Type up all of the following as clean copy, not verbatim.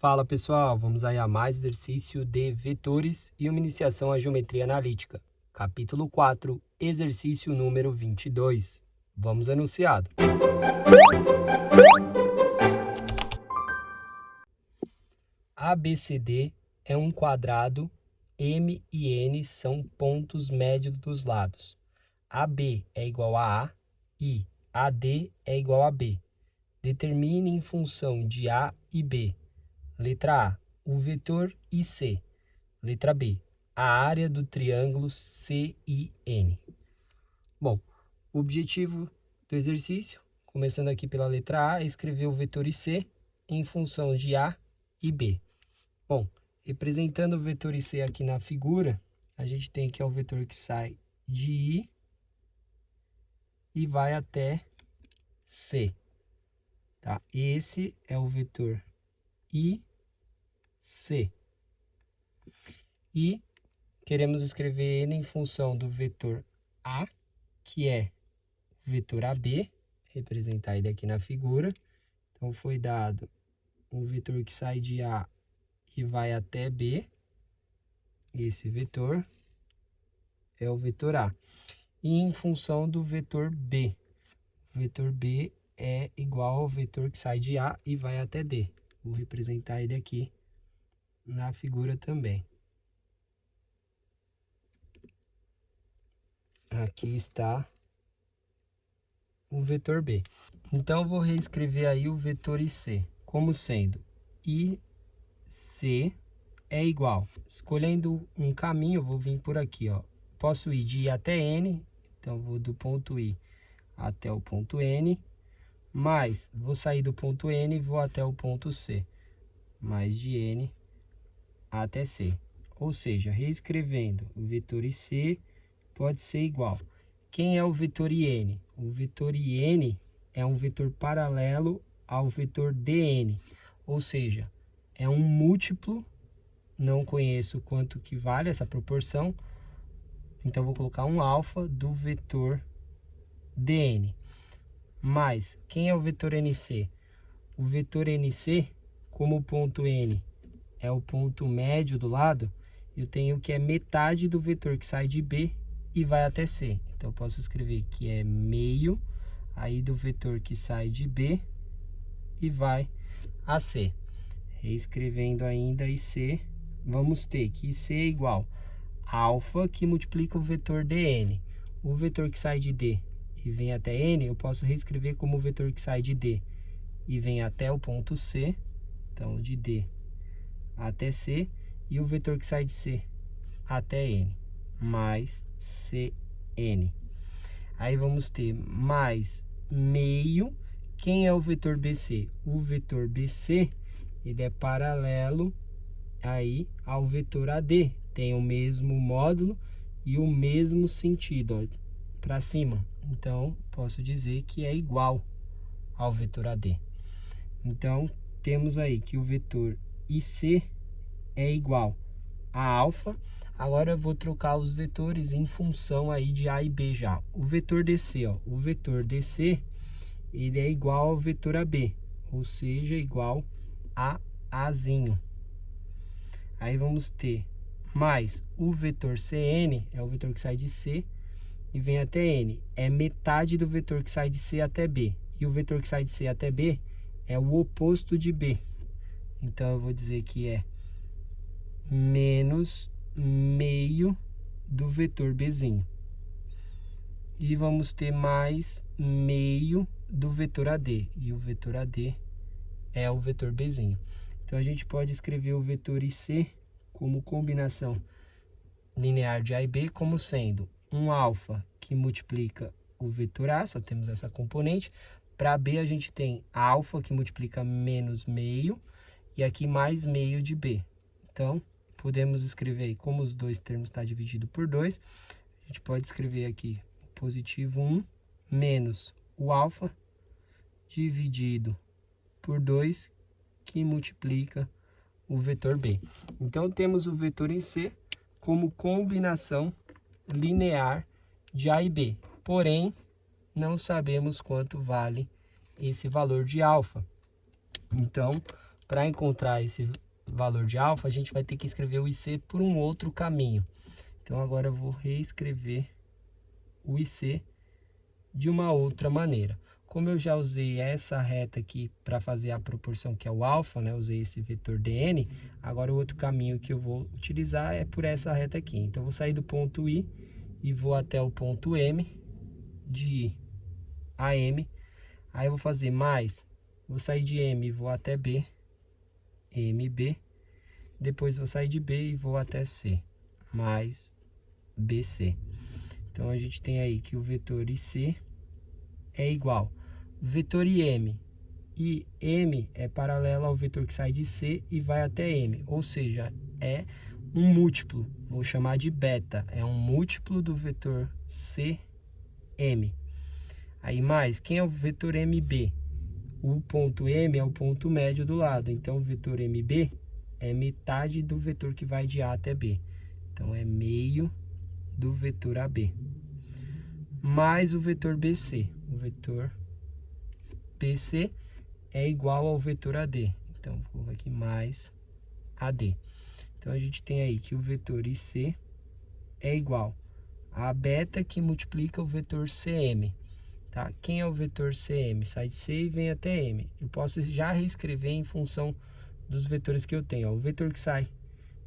Fala pessoal, vamos aí a mais exercício de vetores e uma iniciação à geometria analítica. Capítulo 4, exercício número 22. Vamos ao enunciado. ABCD é um quadrado, M e N são pontos médios dos lados. AB é igual a e AD é igual a B. Determine em função de A e B. Letra A, o vetor IC. Letra B, a área do triângulo CIN. Bom, o objetivo do exercício, começando aqui pela letra A, é escrever o vetor IC em função de A e B. Bom, representando o vetor IC aqui na figura, a gente tem que é o vetor que sai de I e vai até C. Tá? Esse é o vetor IC. E queremos escrever ele em função do vetor A, que é o vetor AB, representar ele aqui na figura. Então, foi dado um vetor que sai de A e vai até B. Esse vetor é o vetor A. E em função do vetor B. O vetor B é igual ao vetor que sai de A e vai até D. Vou representar ele aqui na figura também. Aqui está o vetor B. Então, eu vou reescrever aí o vetor IC, como sendo IC é igual, escolhendo um caminho, eu vou vir por aqui, ó. Posso ir de I até N, então vou do ponto I até o ponto N, mais vou sair do ponto N e vou até o ponto C, mais de N até C. Ou seja, reescrevendo o vetor IC pode ser igual. Quem é o vetor IN? O vetor IN é um vetor paralelo ao vetor DN, ou seja, é um múltiplo, não conheço quanto que vale essa proporção, então vou colocar um alfa do vetor DN. Mas, quem é o vetor NC? O vetor NC, como o ponto N é o ponto médio do lado, eu tenho que é metade do vetor que sai de B e vai até C. Então, eu posso escrever que é meio aí do vetor que sai de B e vai a C. Reescrevendo ainda IC, vamos ter que IC é igual a alfa que multiplica o vetor DN. O vetor que sai de D e vem até N, eu posso reescrever como o vetor que sai de D e vem até o ponto C. Então, de D até C. E o vetor que sai de C até N, mais CN. Aí vamos ter mais meio. Quem é o vetor BC? O vetor BC, ele é paralelo aí ao vetor AD. Tem o mesmo módulo e o mesmo sentido, para cima. Então, posso dizer que é igual ao vetor AD. Então, temos aí que o vetor IC é igual a alfa. Agora eu vou trocar os vetores em função aí de A e B já. O vetor DC, ó, o vetor DC, ele é igual ao vetor AB, ou seja, igual a Azinho. Aí vamos ter mais o vetor CN, é o vetor que sai de C e vem até N. É metade do vetor que sai de C até B. E o vetor que sai de C até B é o oposto de B. Então, eu vou dizer que é menos meio do vetor Bzinho. E vamos ter mais meio do vetor AD. E o vetor AD é o vetor Bzinho. Então, a gente pode escrever o vetor IC como combinação linear de A e B, como sendo um alfa que multiplica o vetor A, só temos essa componente. Para B, a gente tem alfa que multiplica menos meio, e aqui mais meio de B. Então, podemos escrever aí, como os dois termos estão divididos por 2, a gente pode escrever aqui o positivo 1 menos o alfa dividido por 2, que multiplica o vetor B. Então, temos o vetor em C como combinação linear de A e B. Porém, não sabemos quanto vale esse valor de alfa. Então, para encontrar esse valor de alfa, a gente vai ter que escrever o IC por um outro caminho. Então, agora eu vou reescrever o IC de uma outra maneira. Como eu já usei essa reta aqui para fazer a proporção que é o alfa, né? Usei esse vetor dn, agora o outro caminho que eu vou utilizar é por essa reta aqui. Então, eu vou sair do ponto I e vou até o ponto M, de I a M. Aí eu vou fazer mais, vou sair de M e vou até B, MB. Depois vou sair de B e vou até C, mais BC. Então, a gente tem aí que o vetor IC é igual vetor IM, e M é paralelo ao vetor que sai de C e vai até M, ou seja, é um múltiplo, vou chamar de beta, é um múltiplo do vetor CM. Aí mais, quem é o vetor MB? O ponto M é o ponto médio do lado, então o vetor MB é metade do vetor que vai de A até B, então é meio do vetor AB, mais o vetor BC. O vetor BC é igual ao vetor AD. Então, vou colocar aqui mais AD. Então, a gente tem aí que o vetor IC é igual a beta que multiplica o vetor CM. Tá? Quem é o vetor CM? Sai de C e vem até M. Eu posso já reescrever em função dos vetores que eu tenho. Ó, o vetor que sai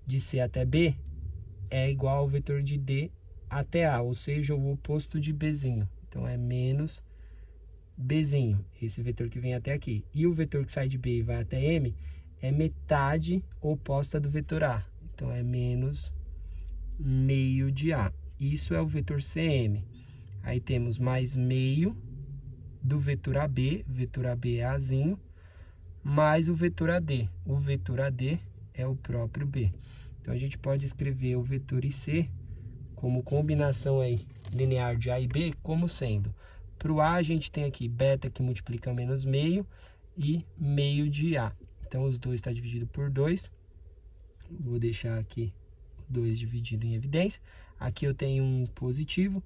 de C até B é igual ao vetor de D até A, ou seja, o oposto de Bzinho. Então, é menos Bzinho, esse vetor que vem até aqui. E o vetor que sai de B e vai até M é metade oposta do vetor A. Então, é menos meio de A. Isso é o vetor CM. Aí temos mais meio do vetor AB é Azinho, mais o vetor AD. O vetor AD é o próprio B. Então, a gente pode escrever o vetor IC como combinação aí linear de A e B, como sendo, para o A a gente tem aqui beta que multiplica menos meio e meio de A. Então, os dois está dividido por 2. Vou deixar aqui 2 dividido em evidência. Aqui eu tenho um positivo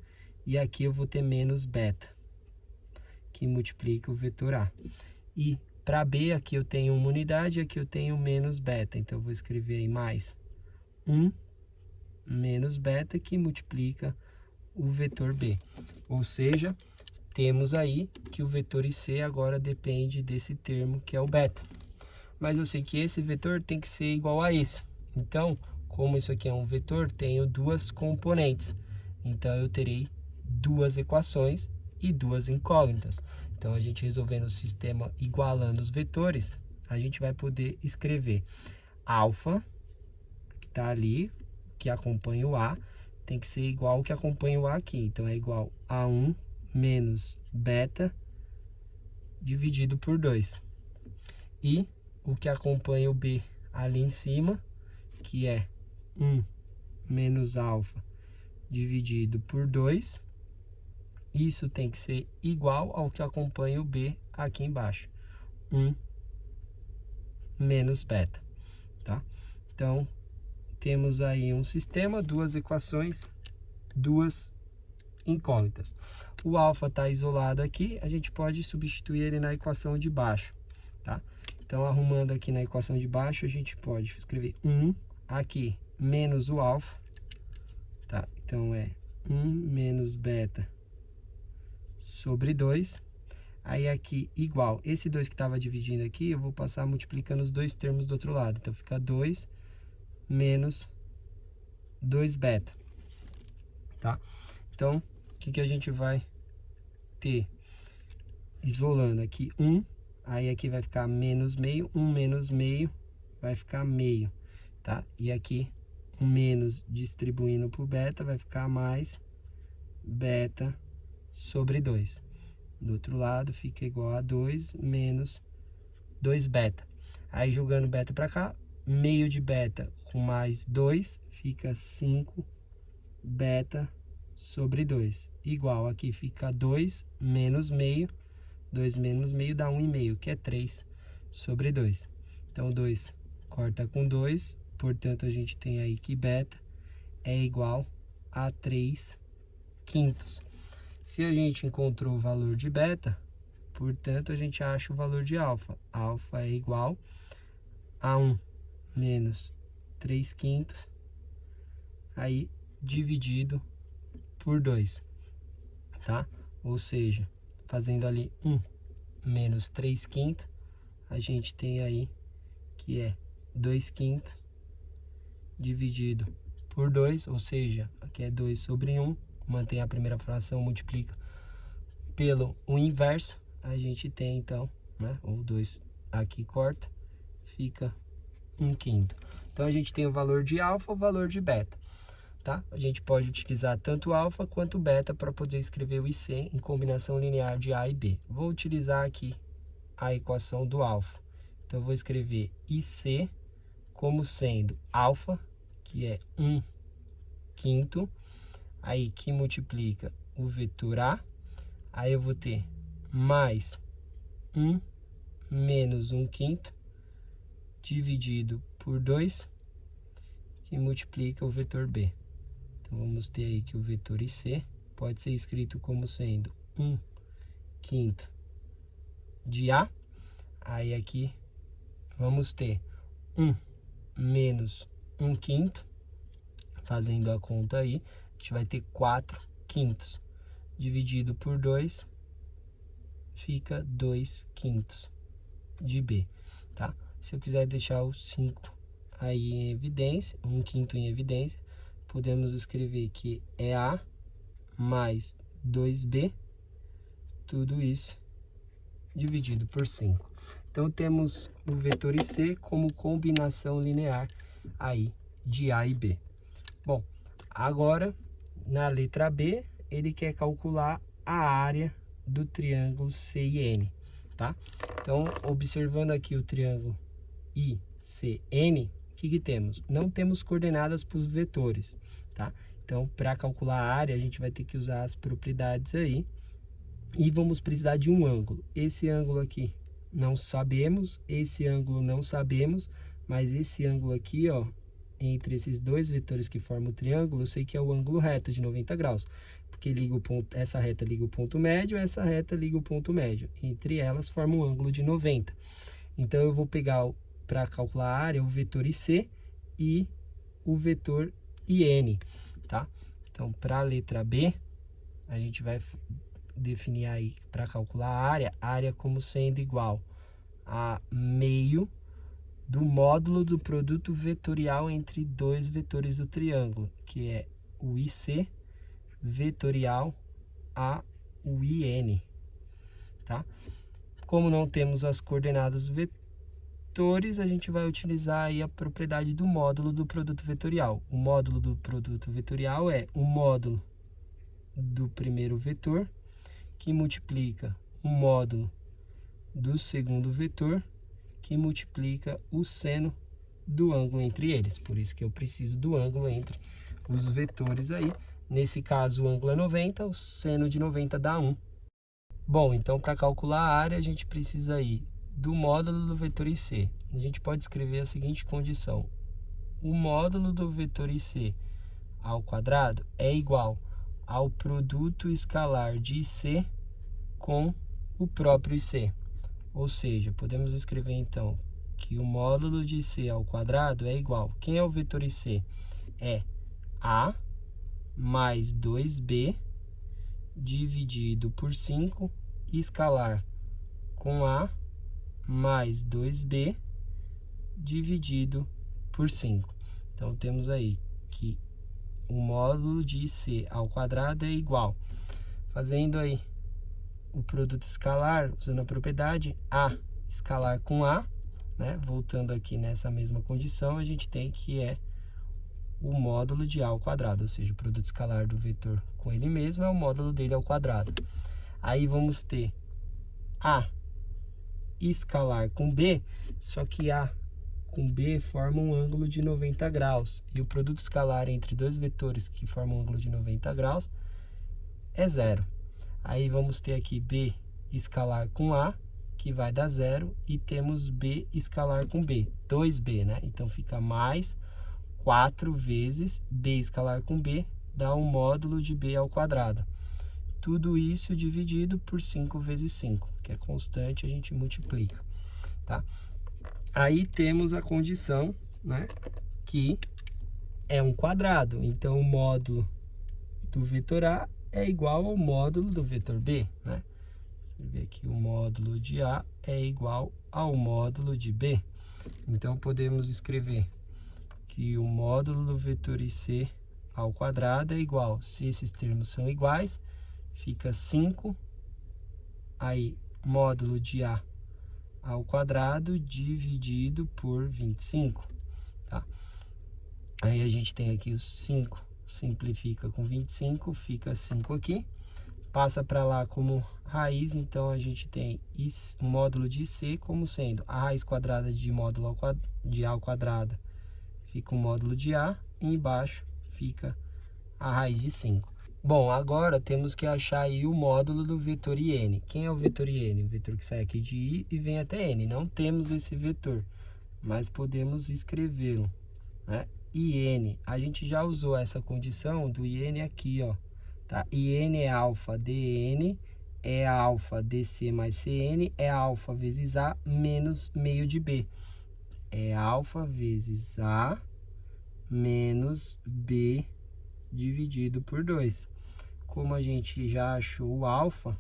e aqui eu vou ter menos beta, que multiplica o vetor A. E para B, aqui eu tenho uma unidade, aqui eu tenho menos beta. Então, eu vou escrever aí mais 1 menos beta, que multiplica o vetor B. Ou seja, temos aí que o vetor IC agora depende desse termo que é o beta. Mas eu sei que esse vetor tem que ser igual a esse. Então, como isso aqui é um vetor, tenho duas componentes. Então, eu terei duas equações e duas incógnitas. Então, a gente resolvendo o sistema igualando os vetores, a gente vai poder escrever alfa, que está ali, que acompanha o A, tem que ser igual ao que acompanha o A aqui. Então, é igual a 1 menos beta dividido por 2. E o que acompanha o B ali em cima, que é 1 menos alfa dividido por 2. Isso tem que ser igual ao que acompanha o B aqui embaixo. 1 menos beta, tá? Então, temos aí um sistema, duas equações, duas incógnitas. O alfa está isolado aqui, a gente pode substituir ele na equação de baixo, tá? Então, arrumando aqui na equação de baixo, a gente pode escrever 1 aqui menos o alfa, tá? Então, é 1 menos beta sobre 2. Aí, aqui, igual. Esse 2 que estava dividindo aqui, eu vou passar multiplicando os dois termos do outro lado. Então, fica 2 menos 2 beta, tá? Então, o que a gente vai ter? Isolando aqui 1, aí aqui vai ficar menos meio, 1 menos meio vai ficar meio, tá? E aqui, um menos distribuindo por beta, vai ficar mais beta sobre 2. Do outro lado, fica igual a 2 menos 2 beta. Aí, jogando beta para cá, meio de beta com mais 2, fica 5 beta sobre 2. Igual, aqui fica 2 menos meio. 2 menos meio dá 1,5, que é 3 sobre 2. Então, 2 corta com 2, portanto, a gente tem aí que beta é igual a 3 quintos. Se a gente encontrou o valor de beta, portanto, a gente acha o valor de alfa. Alfa é igual A1 menos 3/5, aí dividido por 2, tá? Ou seja, fazendo ali 1 menos 3/5, a gente tem aí que é 2/5 dividido por 2, ou seja, aqui é 2 sobre 1, mantém a primeira fração, multiplica pelo o inverso, a gente tem então, né, o 2 aqui corta, fica 1/5. Então a gente tem o valor de alfa, o valor de beta, tá? A gente pode utilizar tanto alfa quanto beta para poder escrever o IC em combinação linear de A e B. Vou utilizar aqui a equação do alfa. Então eu vou escrever IC como sendo alfa, que é 1/5, aí que multiplica o vetor A, aí eu vou ter mais 1 menos 1/5 dividido por 2, que multiplica o vetor B. Então vamos ter aí que o vetor IC pode ser escrito como sendo 1/5 de A, aí aqui vamos ter 1 menos 1/5, fazendo a conta aí, a gente vai ter 4/5, dividido por 2, fica 2/5 de B, tá? Se eu quiser deixar o 5 aí em evidência, 1/5 em evidência, podemos escrever que é A mais 2B, tudo isso dividido por 5. Então, temos o vetor IC como combinação linear aí de A e B. Bom, agora, na letra B, ele quer calcular a área do triângulo CIN, tá? Então, observando aqui o triângulo ICN, o que temos? Não temos coordenadas para os vetores, tá? Então, para calcular a área, a gente vai ter que usar as propriedades aí. E vamos precisar de um ângulo. Esse ângulo aqui não sabemos, esse ângulo não sabemos, mas esse ângulo aqui, ó, entre esses dois vetores que formam o triângulo, eu sei que é o ângulo reto de 90 graus, porque liga o ponto, essa reta liga o ponto médio, essa reta liga o ponto médio. Entre elas forma um ângulo de 90. Então eu vou pegar, para calcular a área, o vetor IC e o vetor IN, tá? Então, para a letra B, a gente vai definir aí, para calcular a área como sendo igual a meio do módulo do produto vetorial entre dois vetores do triângulo, que é o IC vetorial a o IN, tá? Como não temos as coordenadas vetores, a gente vai utilizar aí a propriedade do módulo do produto vetorial. O módulo do produto vetorial é o módulo do primeiro vetor, que multiplica o módulo do segundo vetor, que multiplica o seno do ângulo entre eles. Por isso que eu preciso do ângulo entre os vetores aí. Nesse caso, o ângulo é 90, o seno de 90 dá 1. Bom, então para calcular a área, a gente precisa aí do módulo do vetor IC. A gente pode escrever a seguinte condição: o módulo do vetor IC ao quadrado é igual ao produto escalar de IC com o próprio IC. Ou seja, podemos escrever então que o módulo de IC ao quadrado é igual. Quem é o vetor IC? É A mais 2B dividido por 5, escalar com A mais 2B dividido por 5. Então, temos aí que o módulo de IC ao quadrado é igual, fazendo aí o produto escalar, usando a propriedade A escalar com A, né? Voltando aqui nessa mesma condição, a gente tem que é o módulo de A ao quadrado, ou seja, o produto escalar do vetor com ele mesmo é o módulo dele ao quadrado. Aí vamos ter A escalar com B, só que A com B forma um ângulo de 90 graus. E o produto escalar entre dois vetores que formam um ângulo de 90 graus é 0. Aí vamos ter aqui B escalar com A, que vai dar 0, e temos B escalar com B, 2B, né? Então fica mais 4 vezes B escalar com B, dá um módulo de B ao quadrado. Tudo isso dividido por 5 vezes 5, que é constante, a gente multiplica, tá? Aí temos a condição, né, que é um quadrado. Então, o módulo do vetor A é igual ao módulo do vetor B, né? Você vê que o módulo de A é igual ao módulo de B. Então, podemos escrever que o módulo do vetor IC ao quadrado é igual, se esses termos são iguais, fica 5, aí, módulo de A ao quadrado dividido por 25, tá? Aí a gente tem aqui os 5, simplifica com 25, fica 5 aqui, passa para lá como raiz, então a gente tem o módulo de C como sendo a raiz quadrada de módulo de A ao quadrado, fica o módulo de A, e embaixo fica a raiz de 5. Bom, agora temos que achar aí o módulo do vetor IN. Quem é o vetor IN? O vetor que sai aqui de I e vem até N. Não temos esse vetor, mas podemos escrevê-lo, né? IN, a gente já usou essa condição do IN aqui, ó, tá? IN é alfa DN, é alfa DC mais CN, é alfa vezes A menos meio de B. É alfa vezes A menos B dividido por 2. Como a gente já achou o alfa,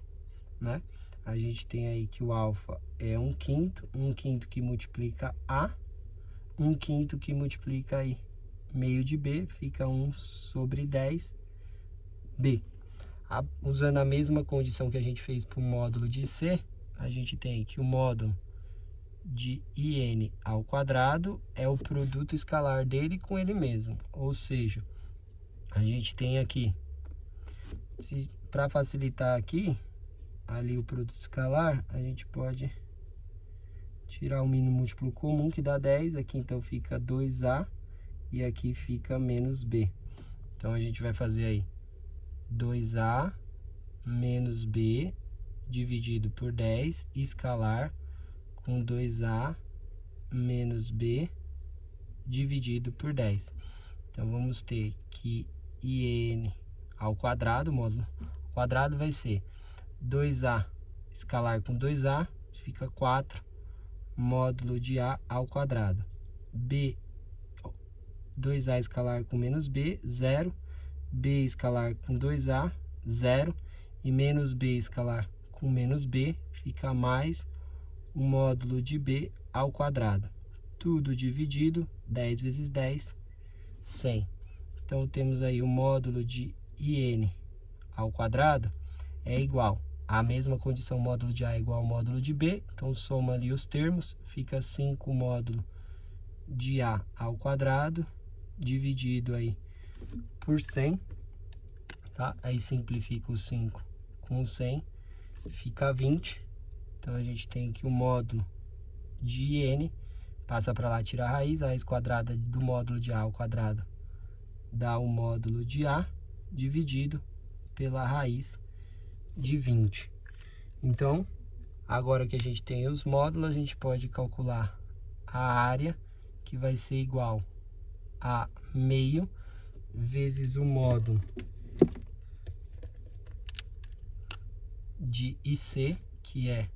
né? A gente tem aí que o alfa é 1/5 que multiplica A, 1/5 que multiplica aí meio de B, fica 1/10 B. Usando a mesma condição que a gente fez para o módulo de C, a gente tem que o módulo de IN ao quadrado é o produto escalar dele com ele mesmo. Ou seja, a gente tem aqui, para facilitar aqui, ali o produto escalar, a gente pode tirar o mínimo múltiplo comum, que dá 10, aqui então fica 2A, e aqui fica menos B. Então, a gente vai fazer aí 2A menos B dividido por 10, escalar com 2A menos B dividido por 10. Então, vamos ter que IN ao quadrado, módulo quadrado vai ser 2A escalar com 2A, fica 4, módulo de A ao quadrado. B 2A escalar com menos B, 0. B escalar com 2A, 0. E menos B escalar com menos B, fica mais o módulo de B ao quadrado. Tudo dividido, 10 vezes 10, 100. Então, temos aí o módulo de IN ao quadrado é igual à mesma condição, módulo de A é igual ao módulo de B. Então, soma ali os termos, fica 5 módulo de A ao quadrado dividido aí por 100, tá? Aí simplifica o 5 com o 100, fica 20. Então, a gente tem que o módulo de IN, passa para lá, tira a raiz quadrada do módulo de A ao quadrado dá o módulo de A dividido pela raiz de 20. Então, agora que a gente tem os módulos, a gente pode calcular a área, que vai ser igual a meio vezes o módulo de IC, que é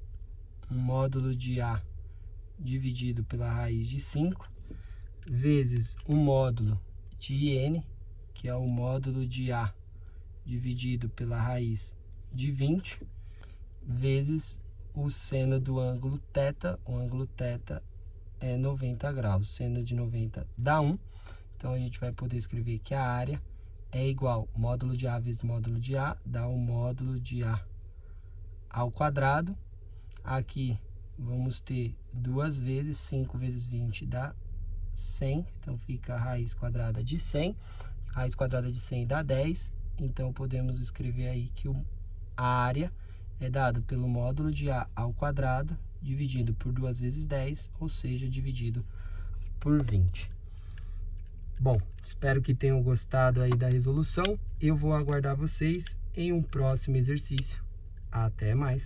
um módulo de A dividido pela raiz de 5, vezes o módulo de IN, que é o módulo de A dividido pela raiz de 20, vezes o seno do ângulo θ. O ângulo θ é 90 graus. Seno de 90 dá 1. Então, a gente vai poder escrever que a área é igual módulo de A vezes módulo de A, dá o módulo de A ao quadrado. Aqui vamos ter 2 vezes 5 vezes 20 dá 100. Então, fica a raiz quadrada de 100. A raiz quadrada de 100 dá 10. Então, podemos escrever aí que a área é dado pelo módulo de A ao quadrado dividido por 2 vezes 10, ou seja, dividido por 20. Bom, espero que tenham gostado aí da resolução. Eu vou aguardar vocês em um próximo exercício. Até mais!